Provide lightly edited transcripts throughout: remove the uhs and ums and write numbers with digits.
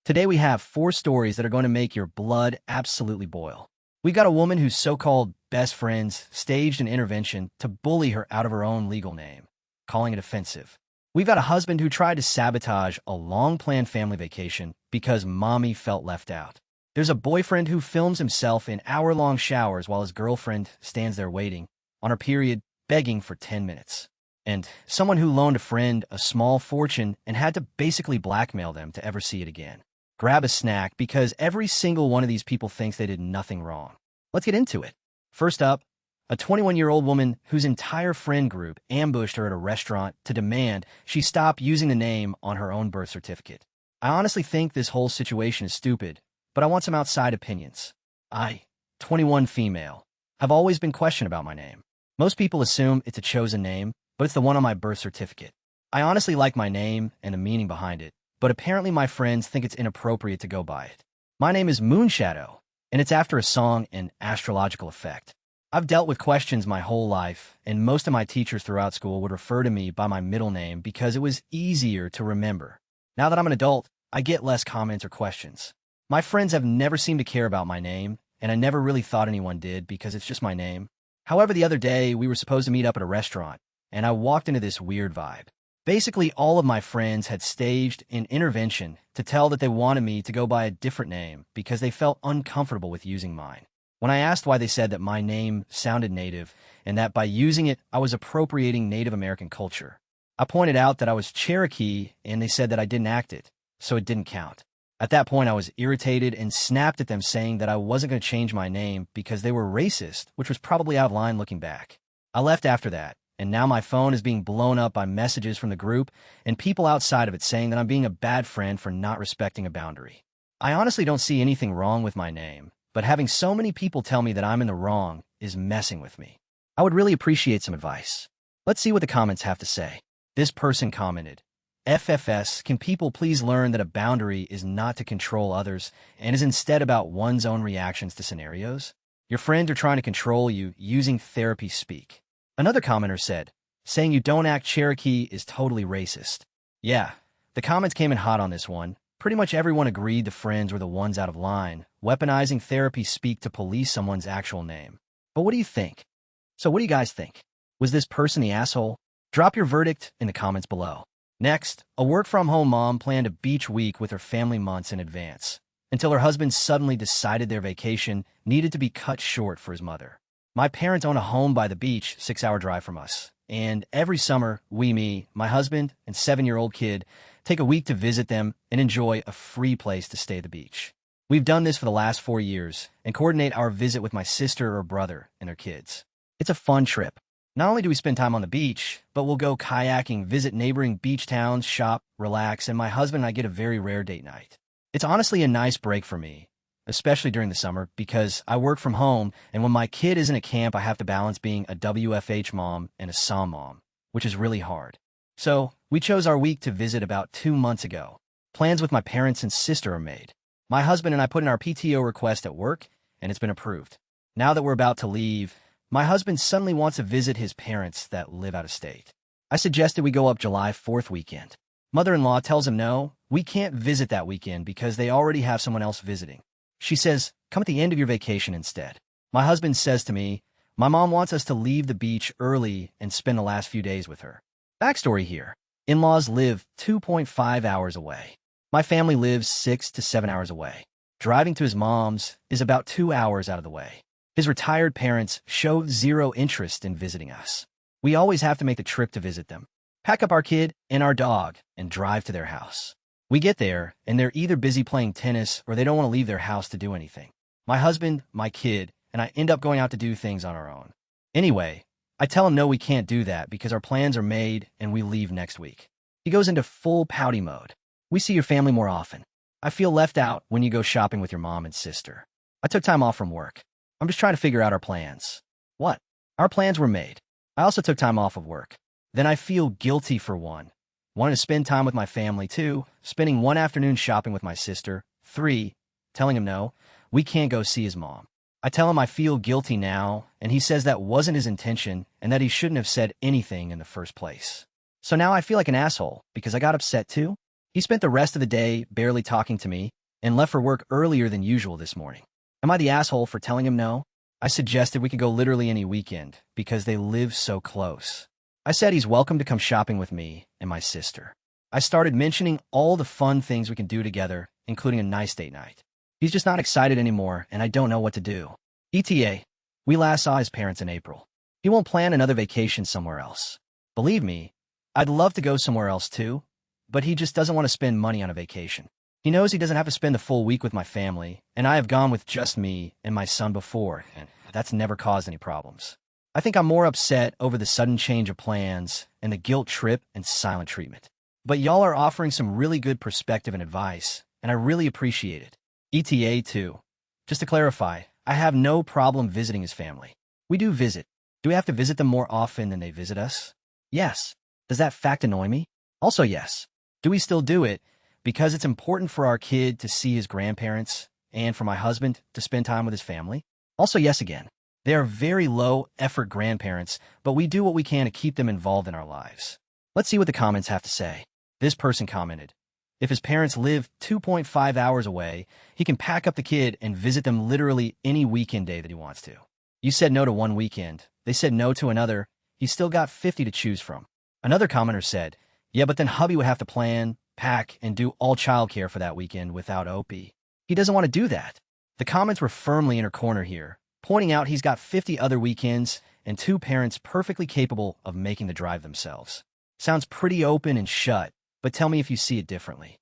Today we have 4 stories that are going to make your blood absolutely boil. We've got a woman whose so-called best friends staged an intervention to bully her out of her own legal name, calling it offensive. We've got a husband who tried to sabotage a long-planned family vacation because mommy felt left out. There's a boyfriend who films himself in hour-long showers while his girlfriend stands there waiting, on her period, begging for 10 minutes. And someone who loaned a friend a small fortune and had to basically blackmail them to ever see it again. Grab a snack because every single one of these people thinks they did nothing wrong. Let's get into it. First up, a 21-year-old woman whose entire friend group ambushed her at a restaurant to demand she stop using the name on her own birth certificate. I honestly think this whole situation is stupid, but I want some outside opinions. I, 21 female, have always been questioned about my name. Most people assume it's a chosen name, but it's the one on my birth certificate. I honestly like my name and the meaning behind it, but apparently my friends think it's inappropriate to go by it. My name is Moonshadow, and it's after a song and astrological effect. I've dealt with questions my whole life, and most of my teachers throughout school would refer to me by my middle name because it was easier to remember. Now that I'm an adult, I get less comments or questions. My friends have never seemed to care about my name, and I never really thought anyone did because it's just my name. However, the other day, we were supposed to meet up at a restaurant, and I walked into this weird vibe. Basically, all of my friends had staged an intervention to tell that they wanted me to go by a different name because they felt uncomfortable with using mine. When I asked why, they said that my name sounded native and that by using it, I was appropriating Native American culture. I pointed out that I was Cherokee, and they said that I didn't act it, so it didn't count. At that point, I was irritated and snapped at them, saying that I wasn't going to change my name because they were racist, which was probably out of line looking back. I left after that, and now my phone is being blown up by messages from the group and people outside of it saying that I'm being a bad friend for not respecting a boundary. I honestly don't see anything wrong with my name, but having so many people tell me that I'm in the wrong is messing with me. I would really appreciate some advice. Let's see what the comments have to say. This person commented, FFS, can people please learn that a boundary is not to control others and is instead about one's own reactions to scenarios? Your friends are trying to control you using therapy speak. Another commenter said, saying you don't act Cherokee is totally racist. Yeah, the comments came in hot on this one. Pretty much everyone agreed the friends were the ones out of line, weaponizing therapy speak to police someone's actual name. But what do you think? So what do you guys think? Was this person the asshole? Drop your verdict in the comments below. Next, a work-from-home mom planned a beach week with her family months in advance, until her husband suddenly decided their vacation needed to be cut short for his mother. My parents own a home by the beach, 6-hour drive from us, and every summer, me, my husband, and 7-year-old kid take a week to visit them and enjoy a free place to stay at the beach. We've done this for the last 4 years and coordinate our visit with my sister or brother and their kids. It's a fun trip. Not only do we spend time on the beach, but we'll go kayaking, visit neighboring beach towns, shop, relax, and my husband and I get a very rare date night. It's honestly a nice break for me, especially during the summer, because I work from home, and when my kid isn't at camp, I have to balance being a WFH mom and a SOM mom, which is really hard. So, we chose our week to visit about 2 months ago. Plans with my parents and sister are made. My husband and I put in our PTO request at work, and it's been approved. Now that we're about to leave, my husband suddenly wants to visit his parents that live out of state. I suggested we go up July 4th weekend. Mother-in-law tells him no, we can't visit that weekend because they already have someone else visiting. She says, come at the end of your vacation instead. My husband says to me, my mom wants us to leave the beach early and spend the last few days with her. Backstory here. In-laws live 2.5 hours away. My family lives 6 to 7 hours away. Driving to his mom's is about 2 hours out of the way. His retired parents showed zero interest in visiting us. We always have to make the trip to visit them, pack up our kid and our dog, and drive to their house. We get there, and they're either busy playing tennis or they don't want to leave their house to do anything. My husband, my kid, and I end up going out to do things on our own. Anyway, I tell him no, we can't do that because our plans are made and we leave next week. He goes into full pouty mode. We see your family more often. I feel left out when you go shopping with your mom and sister. I took time off from work. I'm just trying to figure out our plans. What? Our plans were made. I also took time off of work. Then I feel guilty for one. Wanting to spend time with my family, 2, spending one afternoon shopping with my sister, 3, telling him no, we can't go see his mom. I tell him I feel guilty now, and he says that wasn't his intention and that he shouldn't have said anything in the first place. So now I feel like an asshole because I got upset too? He spent the rest of the day barely talking to me and left for work earlier than usual this morning. Am I the asshole for telling him no? I suggested we could go literally any weekend because they live so close. I said he's welcome to come shopping with me and my sister. I started mentioning all the fun things we can do together, including a nice date night. He's just not excited anymore, and I don't know what to do. ETA, we last saw his parents in April. He won't plan another vacation somewhere else. Believe me, I'd love to go somewhere else too, but he just doesn't want to spend money on a vacation. He knows he doesn't have to spend the full week with my family, and I have gone with just me and my son before, and that's never caused any problems. I think I'm more upset over the sudden change of plans and the guilt trip and silent treatment. But y'all are offering some really good perspective and advice, and I really appreciate it. ETA too. Just to clarify, I have no problem visiting his family. We do visit. Do we have to visit them more often than they visit us? Yes. Does that fact annoy me? Also yes. Do we still do it because it's important for our kid to see his grandparents and for my husband to spend time with his family? Also yes again. They are very low-effort grandparents, but we do what we can to keep them involved in our lives. Let's see what the comments have to say. This person commented, if his parents live 2.5 hours away, he can pack up the kid and visit them literally any weekend day that he wants to. You said no to one weekend. They said no to another. He's still got 50 to choose from. Another commenter said, yeah, but then hubby would have to plan, pack, and do all childcare for that weekend without Opie. He doesn't want to do that. The comments were firmly in her corner here, pointing out he's got 50 other weekends and 2 parents perfectly capable of making the drive themselves. Sounds pretty open and shut, but tell me if you see it differently.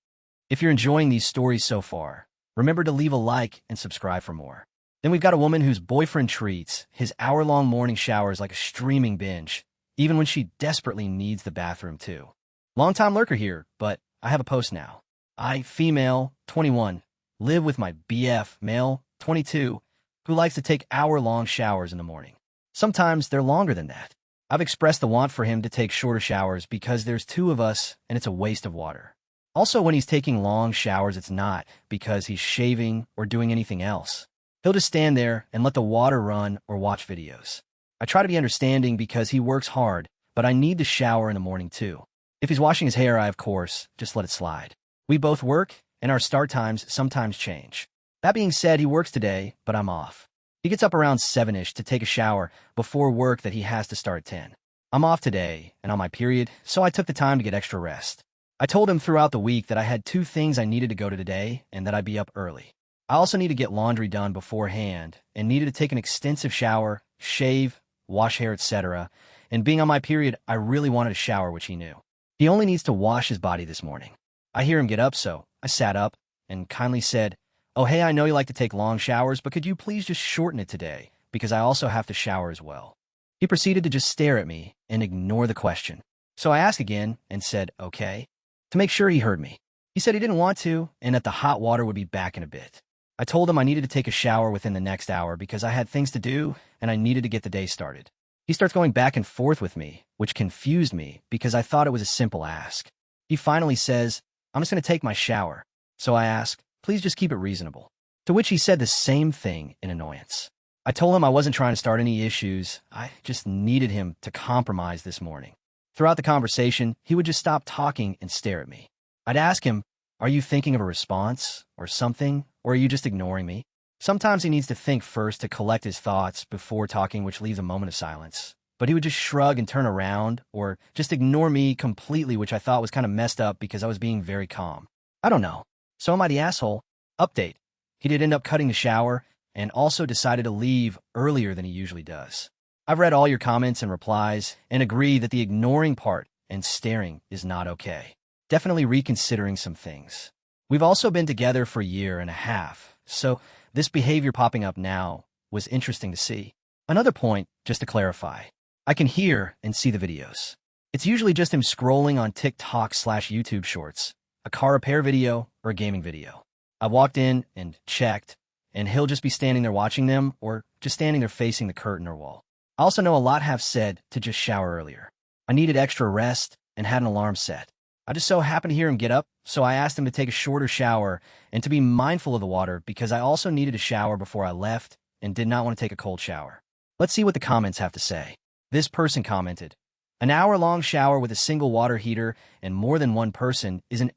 If you're enjoying these stories so far, remember to leave a like and subscribe for more. Then we've got a woman whose boyfriend treats his hour-long morning showers like a streaming binge, even when she desperately needs the bathroom too. Long-time lurker here, but I have a post now. I, female, 21, live with my BF, male, 22, who likes to take hour-long showers in the morning. Sometimes they're longer than that. I've expressed the want for him to take shorter showers because there's 2 of us and it's a waste of water. Also, when he's taking long showers, it's not because he's shaving or doing anything else. He'll just stand there and let the water run or watch videos. I try to be understanding because he works hard, but I need to shower in the morning too. If he's washing his hair, I, of course, just let it slide. We both work, and our start times sometimes change. That being said, he works today, but I'm off. He gets up around 7-ish to take a shower before work that he has to start at 10. I'm off today and on my period, so I took the time to get extra rest. I told him throughout the week that I had 2 things I needed to go to today and that I'd be up early. I also need to get laundry done beforehand and needed to take an extensive shower, shave, wash hair, etc. And being on my period, I really wanted a shower, which he knew. He only needs to wash his body this morning. I hear him get up, so I sat up and kindly said, oh, hey, I know you like to take long showers, but could you please just shorten it today, because I also have to shower as well. He proceeded to just stare at me and ignore the question. So I asked again and said, okay, to make sure he heard me. He said he didn't want to and that the hot water would be back in a bit. I told him I needed to take a shower within the next hour because I had things to do and I needed to get the day started. He starts going back and forth with me, which confused me because I thought it was a simple ask. He finally says, I'm just going to take my shower. So I asked, please just keep it reasonable. To which he said the same thing in annoyance. I told him I wasn't trying to start any issues. I just needed him to compromise this morning. Throughout the conversation, he would just stop talking and stare at me. I'd ask him, are you thinking of a response or something, or are you just ignoring me? Sometimes he needs to think first to collect his thoughts before talking, which leaves a moment of silence. But he would just shrug and turn around or just ignore me completely, which I thought was kind of messed up because I was being very calm. I don't know. So am I the asshole? Update. He did end up cutting the shower and also decided to leave earlier than he usually does. I've read all your comments and replies and agree that the ignoring part and staring is not okay. Definitely reconsidering some things. We've also been together for a year and a half, so this behavior popping up now was interesting to see. Another point, just to clarify, I can hear and see the videos. It's usually just him scrolling on TikTok/YouTube shorts, a car repair video, or a gaming video. I walked in and checked, and he'll just be standing there watching them or just standing there facing the curtain or wall. I also know a lot have said to just shower earlier. I needed extra rest and had an alarm set. I just so happened to hear him get up, so I asked him to take a shorter shower and to be mindful of the water because I also needed a shower before I left and did not want to take a cold shower. Let's see what the comments have to say. This person commented, An hour-long shower with a single water heater and more than one person is an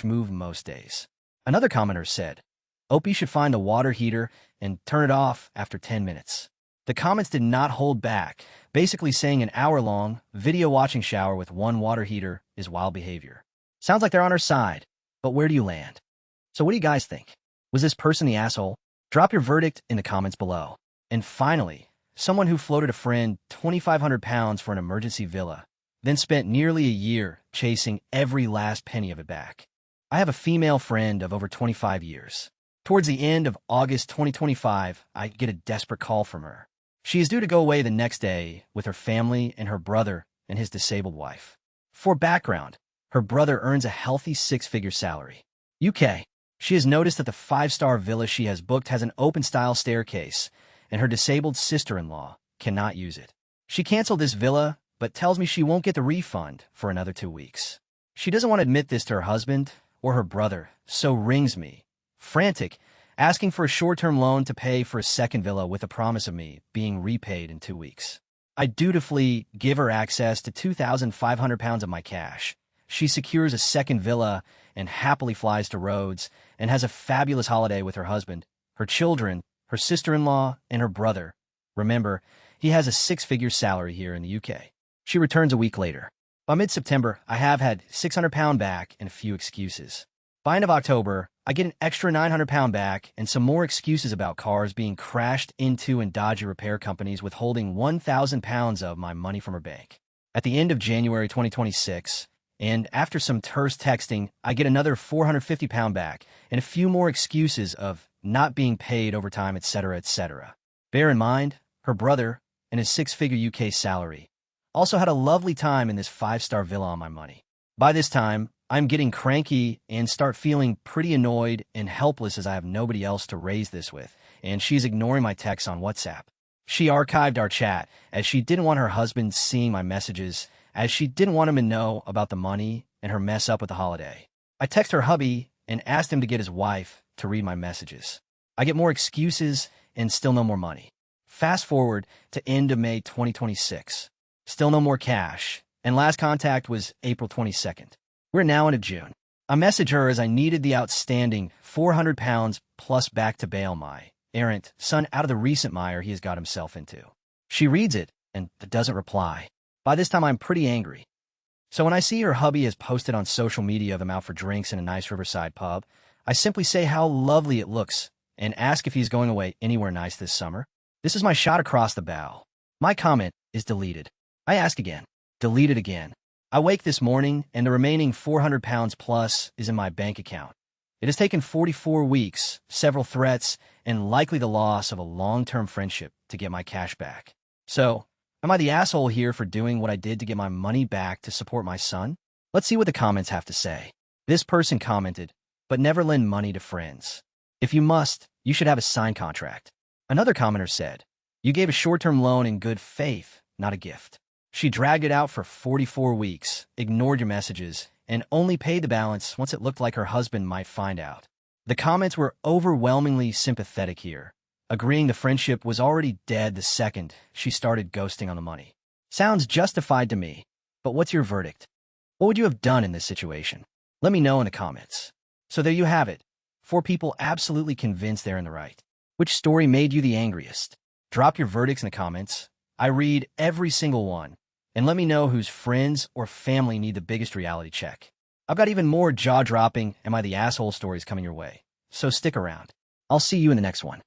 move most days. Another commenter said, "Hope you should find a water heater and turn it off after 10 minutes." The comments did not hold back, basically saying an hour-long, video-watching shower with one water heater is wild behavior. Sounds like they're on our side, but where do you land? So what do you guys think? Was this person the asshole? Drop your verdict in the comments below. And finally, someone who floated a friend 2,500 pounds for an emergency villa, then spent nearly a year chasing every last penny of it back. I have a female friend of over 25 years. Towards the end of August 2025, I get a desperate call from her. She is due to go away the next day with her family and her brother and his disabled wife. For background, her brother earns a healthy six-figure salary. UK. She has noticed that the five-star villa she has booked has an open-style staircase, and her disabled sister-in-law cannot use it. She canceled this villa, but tells me she won't get the refund for another 2 weeks. She doesn't want to admit this to her husband or her brother, so rings me, frantic, asking for a short-term loan to pay for a second villa with a promise of me being repaid in 2 weeks. I dutifully give her access to 2,500 pounds of my cash. She secures a second villa and happily flies to Rhodes and has a fabulous holiday with her husband, her children, her sister-in-law, and her brother. Remember, he has a six-figure salary here in the UK. She returns a week later. By mid-September, I have had 600-pound back and a few excuses. By end of October, I get an extra 900-pound back and some more excuses about cars being crashed into and dodgy repair companies withholding 1,000 pounds of my money from her bank. At the end of January 2026, and after some terse texting, I get another 450-pound back and a few more excuses of not being paid overtime, etc., etc. Bear in mind, her brother and his six-figure UK salary also had a lovely time in this five-star villa on my money. By this time, I'm getting cranky and start feeling pretty annoyed and helpless as I have nobody else to raise this with, and she's ignoring my texts on WhatsApp. She archived our chat as she didn't want her husband seeing my messages, as she didn't want him to know about the money and her mess up with the holiday. I text her hubby and asked him to get his wife to read my messages. I get more excuses and still no more money. Fast forward to end of May 2026. Still no more cash, and last contact was April 22nd. We're now into June. I message her as I needed the outstanding 400 pounds plus back to bail my errant son out of the recent mire he has got himself into. She reads it and doesn't reply. By this time, I'm pretty angry. So when I see her hubby has posted on social media of him out for drinks in a nice riverside pub, I simply say how lovely it looks and ask if he's going away anywhere nice this summer. This is my shot across the bow. My comment is deleted. I ask again. Deleted again. I wake this morning and the remaining 400 pounds plus is in my bank account. It has taken 44 weeks, several threats, and likely the loss of a long-term friendship to get my cash back. So, am I the asshole here for doing what I did to get my money back to support my son? Let's see what the comments have to say. This person commented, "But never lend money to friends. If you must, you should have a signed contract." Another commenter said, "You gave a short-term loan in good faith, not a gift. She dragged it out for 44 weeks, ignored your messages, and only paid the balance once it looked like her husband might find out." The comments were overwhelmingly sympathetic here, agreeing the friendship was already dead the second she started ghosting on the money. Sounds justified to me, but what's your verdict? What would you have done in this situation? Let me know in the comments. So there you have it. 4 people absolutely convinced they're in the right. Which story made you the angriest? Drop your verdicts in the comments. I read every single one. And let me know whose friends or family need the biggest reality check. I've got even more jaw-dropping Am I the Asshole stories coming your way, so stick around. I'll see you in the next one.